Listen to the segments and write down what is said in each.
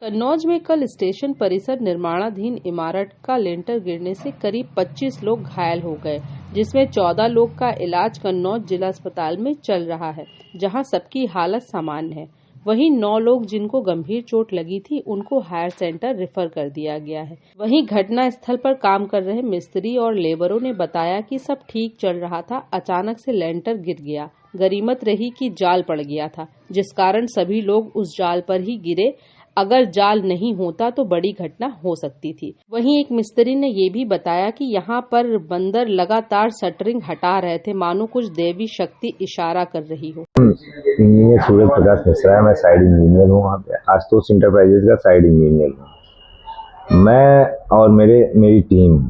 कन्नौज में कल स्टेशन परिसर निर्माणाधीन इमारत का लिंटर गिरने से करीब 25 लोग घायल हो गए, जिसमें 14 लोग का इलाज कन्नौज जिला अस्पताल में चल रहा है, जहां सबकी हालत सामान्य है। वहीं 9 लोग जिनको गंभीर चोट लगी थी, उनको हायर सेंटर रेफर कर दिया गया है। वहीं घटना स्थल पर काम कर रहे मिस्त्री और लेबरों ने बताया कि सब ठीक चल रहा था, अचानक से लेंटर गिर गया। गनीमत रही कि जाल पड़ गया था, जिस कारण सभी लोग उस जाल पर ही गिरे। अगर जाल नहीं होता तो बड़ी घटना हो सकती थी। वहीं एक मिस्त्री ने ये भी बताया कि यहाँ पर बंदर लगातार शटरिंग हटा रहे थे, मानो कुछ देवी शक्ति इशारा कर रही हो। इंजीनियर सूरज प्रकाश मिश्रा है, मैं साइड इंजीनियर हूँ वहाँ पे आशुतोष इंटरप्राइजेज का साइड इंजीनियर हूँ। मैं और मेरी टीम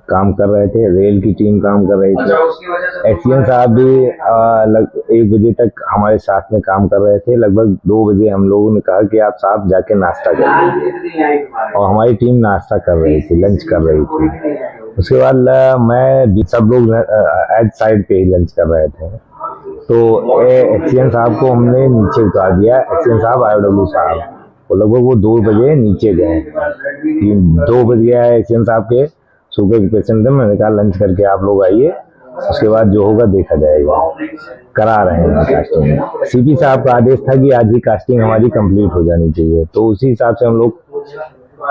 काम कर रहे थे, रेल की टीम काम कर रही थी। एसडीएम साहब भी 1 बजे तक हमारे साथ में काम कर रहे थे। लगभग 2 बजे हम लोगों ने कहा कि आप साहब जाके नाश्ता कर लीजिए, और हमारी टीम नाश्ता कर रही थी, लंच कर रही थी। उसके बाद मैं सब लोग एज साइड पे ही लंच कर रहे थे, तो एसडीएम साहब को हमने नीचे उतार दिया। एसडीएम साहब IOW साहब वो लगभग 2 बजे नीचे गए। 2 बज गया है, एसडीएम साहब के शुगर के पेशेंट थे। मैंने कहा लंच करके आप लोग आइए, उसके बाद जो होगा देखा जाएगा। करा रहे हैं कास्टिंग। सीपी साहब का आदेश था कि आज ही कास्टिंग हमारी कंप्लीट हो जानी चाहिए, तो उसी हिसाब से हम लोग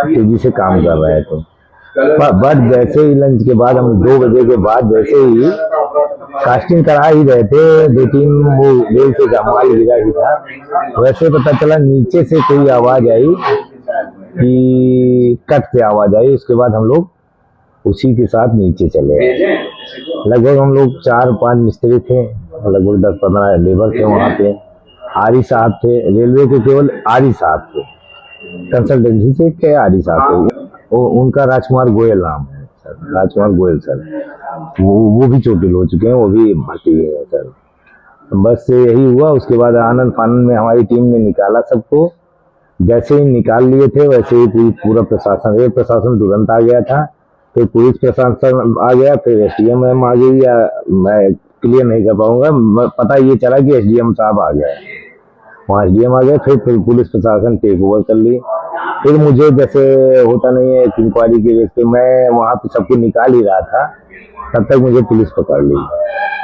तेजी से काम कर रहे थे। बट जैसे ही लंच के बाद हम 2 बजे के बाद जैसे ही कास्टिंग करा ही रहे थे, 2-3 वो रेल से माल गिरा ही था, वैसे पता चला नीचे से कोई आवाज आई कि कट से आवाज आई। उसके बाद हम लोग उसी के साथ नीचे चले गए। लगभग हम लोग 4-5 मिस्त्री थे, लगभग 10-15 लेबर थे वहाँ पे। आरी साहब थे, रेलवे के केवल आरी साहब थे, कंसल्टेंसी से के आरी साहब थे। उनका राजकुमार गोयल नाम है सर, राजकुमार गोयल सर। वो भी चोटिल हो चुके हैं, वो भी भर्ती है सर। बस यही हुआ। उसके बाद आनंद फानंद में हमारी टीम ने निकाला सबको। जैसे ही निकाल लिए थे वैसे ही पूरा प्रशासन, रेल प्रशासन तुरंत आ गया था, फिर पुलिस प्रशासन आ गया, फिर एसडीएम मैम आ गई। या मैं क्लियर नहीं कर पाऊंगा, पता ये चला कि एसडीएम साहब आ गए, वहाँ एसडीएम आ गए। फिर पुलिस प्रशासन टेक ओवर कर ली। फिर मुझे जैसे होता नहीं है इंक्वायरी के बेस पे, मैं वहाँ पे सबको निकाल ही रहा था, तब तक मुझे पुलिस पकड़ ली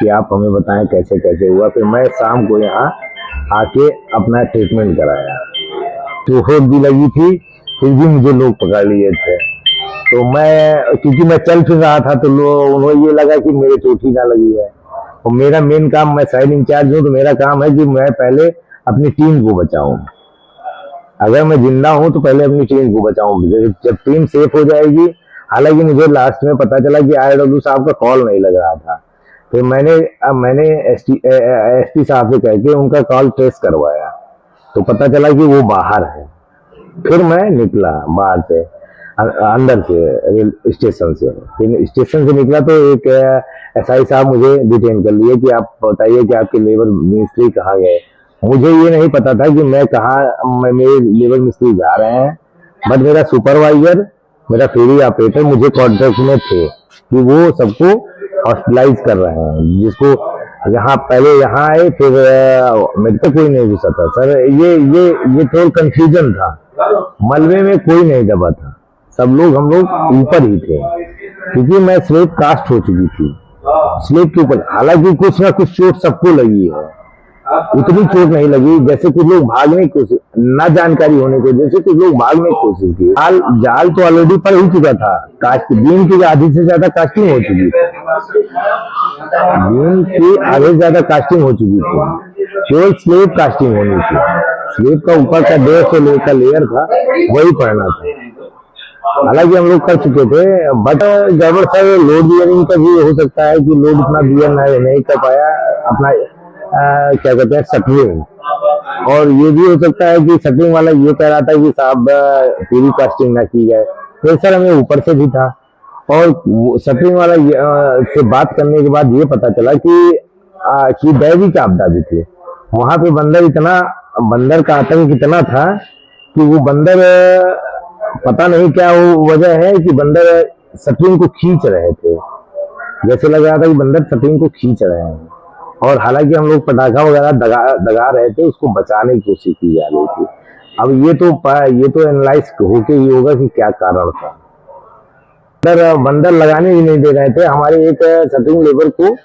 कि आप हमें बताएं कैसे कैसे हुआ। फिर मैं शाम को यहाँ आके अपना ट्रीटमेंट कराया। चोट भी लगी थी, फिर भी मुझे लोग पकड़ लिए थे। तो मैं, क्योंकि मैं चल फिर रहा था, तो उन्हें ये लगा कि मेरे चोट ही ना लगी है। और मेरा मेन काम, मैं साइड इंचार्ज हूँ, तो मेरा काम है कि मैं पहले अपनी टीम को बचाऊं। अगर मैं जिंदा हूं तो पहले अपनी टीम को बचाऊं। जब टीम सेफ हो जाएगी, हालांकि मुझे लास्ट में पता चला कि IOW साहब का कॉल नहीं लग रहा था, फिर मैंने एसपी साहब से कह के उनका कॉल ट्रेस करवाया, तो पता चला कि वो बाहर है। फिर मैं निकला बाहर से, अंदर से, रेल स्टेशन से। फिर स्टेशन से निकला तो एक SI साहब मुझे डिटेन कर लिए कि आप बताइए कि आपके लेबर मिस्त्री कहाँ गए। मुझे ये नहीं पता था कि मेरे लेबर मिस्त्री जा रहे हैं, बट मेरा सुपरवाइजर, मेरा फेरी ऑपरेटर मुझे कॉन्टेक्ट में थे कि वो सबको हॉस्पिटलाइज कर रहे हैं, जिसको यहाँ पहले यहाँ आए, फिर मेरे को कोई नहीं घुसा था सर। ये थोड़ा कंफ्यूजन था। मलबे में कोई नहीं दबा था, सब लोग, हम लोग ऊपर ही थे, क्योंकि मैं स्लेब कास्ट हो चुकी थी स्लेब के ऊपर। हालांकि कुछ ना कुछ चोट सबको लगी है, उतनी चोट नहीं लगी जैसे कुछ लोग भागने की कोशिश, ना जानकारी होने की वजह से कुछ लोग भागने की कोशिश की। जाल तो ऑलरेडी पड़ ही चुका था, बीम की आधी से ज्यादा कास्टिंग हो चुकी थी, बीम की आधे से ज्यादा कास्टिंग हो चुकी थी, केवल स्लेब कास्टिंग होनी थी। स्लेब का ऊपर का 150 का लेयर था, वही पड़ना था। हालांकि हम लोग कर चुके थे, बट गड़बड़ सर लोड बियरिंग का भी हो सकता है कि लोड इतना बियर नहीं कर पाया अपना, क्या कहते हैं, शटरिंग। और ये भी हो सकता है कि शटरिंग वाला ये कह रहा था कि साहब पूरी कास्टिंग ना की जाए, प्रेशर हमें ऊपर से भी था। और शटरिंग वाला से बात करने के बाद ये पता चला कि दैविक आपदा भी थी वहां पे। बंदर का आतंक इतना था कि वो बंदर, पता नहीं क्या वो वजह है कि बंदर शटरिंग को खींच रहे थे, जैसे लग रहा था कि बंदर शटरिंग को खींच रहे हैं। और हालांकि हम लोग पटाखा वगैरह दगा रहे थे, उसको बचाने की कोशिश की जा रही थी। अब ये तो एनालाइज होके ही होगा कि क्या कारण था। बंदर लगाने ही नहीं दे रहे थे। हमारे एक शटरिंग लेबर को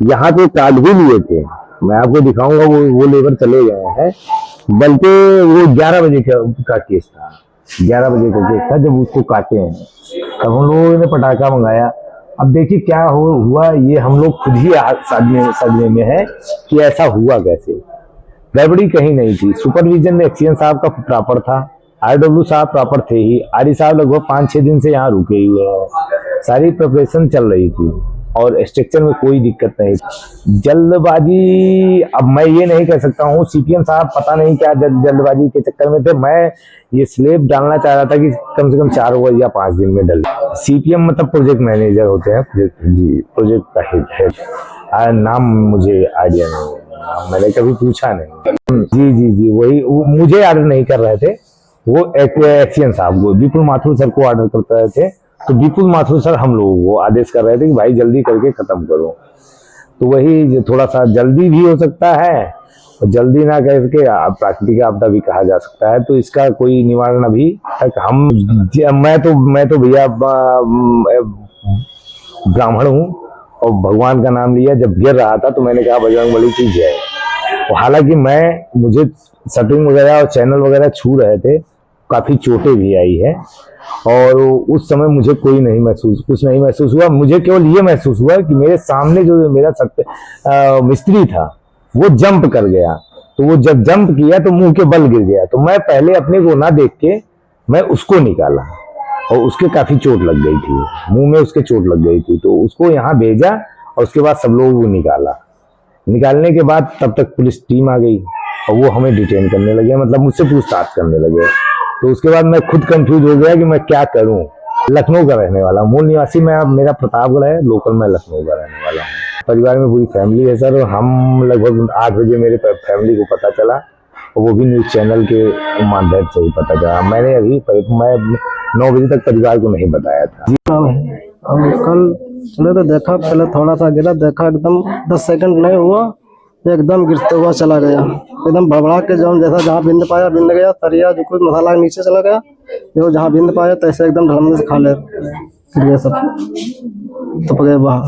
यहाँ पे काट भी लिए थे, मैं आपको दिखाऊंगा, वो लेबर चले गए हैं। बल्कि वो 11 बजे का केस था, 11 बजे का केस था जब उसको काटे हैं। तब हम लोगों ने पटाखा मंगाया। अब देखिए क्या हुआ, ये हम लोग खुद ही सदमे में है कि ऐसा हुआ कैसे। गड़बड़ी कहीं नहीं थी। सुपरविजन में एक्सीएन साहब का प्रॉपर था, आरडब्ल्यू साहब प्रॉपर थे ही, आरई साहब लगभग 5-6 दिन से यहाँ रुके हुए हैं। सारी प्रिपरेशन चल रही थी और स्ट्रक्चर में कोई दिक्कत नहीं थी। जल्दबाजी, अब मैं ये नहीं कह सकता हूँ, सीपीएम साहब पता नहीं क्या जल्दबाजी के चक्कर में थे। मैं ये स्लेब डालना चाह रहा था कि कम से कम 4 या 5 दिन में डल। सीपीएम मतलब प्रोजेक्ट मैनेजर होते हैं, प्रोजेक्ट का हेड। नाम मुझे आइडिया नहीं है, मैंने कभी पूछा नहीं। जी वही, मुझे ऑर्डर नहीं कर रहे थे, वो एक्सीएन साहब को, विपुल माथुर सर को ऑर्डर कर रहे थे। तो विपुल माथुर सर हम लोगों को आदेश कर रहे थे कि भाई जल्दी करके खत्म करो। तो वही थोड़ा सा जल्दी भी हो सकता है और जल्दी ना करके प्राकृतिक आपदा भी कहा जा सकता है। तो इसका कोई निवारण अभी तक मैं तो भैया ब्राह्मण हूँ और भगवान का नाम लिया। जब गिर रहा था तो मैंने कहा बजरंगबली की जय। हालांकि मुझे शटरिंग वगैरह और चैनल वगैरह छू रहे थे, काफी चोटें भी आई है और उस समय मुझे कुछ नहीं महसूस हुआ। मुझे केवल ये महसूस हुआ कि मेरे सामने जो मेरा मिस्त्री था वो जंप कर गया। तो वो जब जंप किया तो मुंह के बल गिर गया। तो मैं पहले अपने को ना देख के मैं उसको निकाला और उसके काफी चोट लग गई थी, मुंह में उसके चोट लग गई थी। तो उसको यहाँ भेजा और उसके बाद सब लोगों को निकाला। निकालने के बाद तब तक पुलिस टीम आ गई और वो हमें डिटेन करने लगे, मतलब मुझसे पूछताछ करने लगे। तो उसके बाद मैं खुद कंफ्यूज हो गया कि मैं क्या करूं। लखनऊ का रहने वाला, मूल निवासी मैं, मेरा प्रतापगढ़ है, लोकल मैं लखनऊ का रहने वाला हूँ। परिवार में पूरी फैमिली है सर। हम लगभग 8 बजे मेरे फैमिली को पता चला और वो भी न्यूज चैनल के माध्यम से ही पता चला। मैं 9 बजे तक परिवार को नहीं बताया था। हम कल चले तो देखा, पहले थोड़ा सा गिरा, देखा एकदम 10 सेकंड नहीं हुआ, एकदम गिरते हुआ चला गया। एकदम भड़बड़ा के जैसा जहाँ बिंद पाया बिंद गया, तरिया जो कुछ मसाला नीचे चला गया, जो जहाँ बिंद पाया तैसे एकदम ढलने से खा ले गिर गया सब, तो गए वहाँ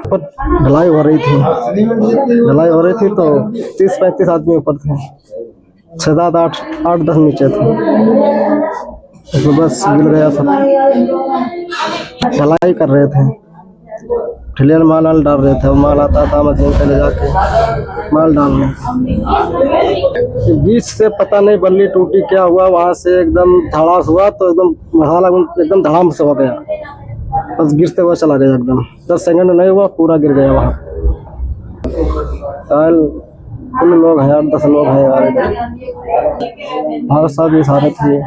पर। ढलाई हो रही थी तो 30-35 आदमी ऊपर थे, 6-7 8-10 नीचे थे। तो बस गिर गया सब। ढलाई कर रहे थे, ठेलियर माल डाल रहे थे, माल आता था मशीन पे ले जाके माल डालने। बीच से पता नहीं बल्ली टूटी क्या हुआ, वहां से एकदम धड़ास हुआ तो एकदम मसाला एकदम धड़ाम से हो गया, बस गिरते हुआ चला गया एकदम। 10 सेकंड नहीं हुआ, पूरा गिर गया वहाँ। कुल लोग हैं 8-10 लोग हैं यार, हमारे साथ भी सारे थे।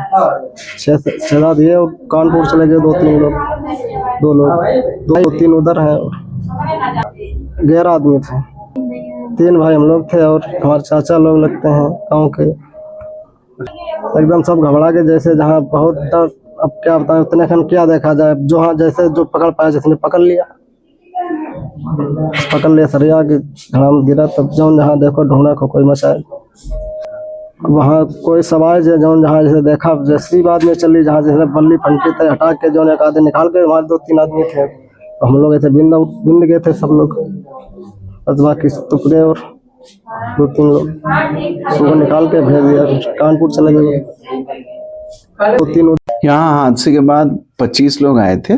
6 दिए और कानपुर चले गए 2-3 लोग, 2 लोग 2-3 उधर हैं। 11 आदमी थे, 3 भाई हम लोग थे और हमारे चाचा लोग लगते हैं गाँव के। एकदम सब घबरा के, जैसे जहाँ बहुत डर। अब क्या बताएं, उतने खन क्या देखा जाए, जो हाँ जैसे जो पकड़ पाया जिसने पकड़ लिया सरिया के धड़ाम गिरा। तब जहाँ देखो ढूंढा को कोई मचाए, वहाँ कोई सवाल जहाँ जैसे देखा, जैसी बात में चली, जहाँ जैसे बल्ली फंटी थे हटा के जो एक आधे निकाल के, वहाँ 2-3 आदमी थे। तो हम लोग ऐसे बिंद गए थे सब लोग, बस बाकी टुकड़े और 2-3 लोग उसको निकाल के भेज दिया, कानपुर चले गए 2-3। यहाँ हादसे के बाद 25 लोग आए थे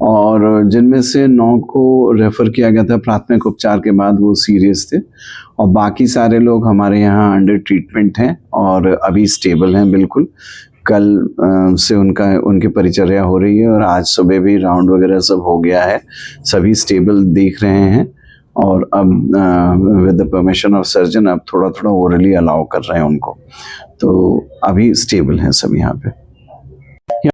और जिनमें से 9 को रेफर किया गया था प्राथमिक उपचार के बाद, वो सीरियस थे। और बाकी सारे लोग हमारे यहाँ अंडर ट्रीटमेंट हैं और अभी स्टेबल हैं बिल्कुल। कल से उनकी परिचर्या हो रही है और आज सुबह भी राउंड वगैरह सब हो गया है, सभी स्टेबल दिख रहे हैं। और अब with the permission of surgeon अब थोड़ा ओरली अलाउ कर रहे हैं उनको, तो अभी स्टेबल हैं सब यहाँ पे।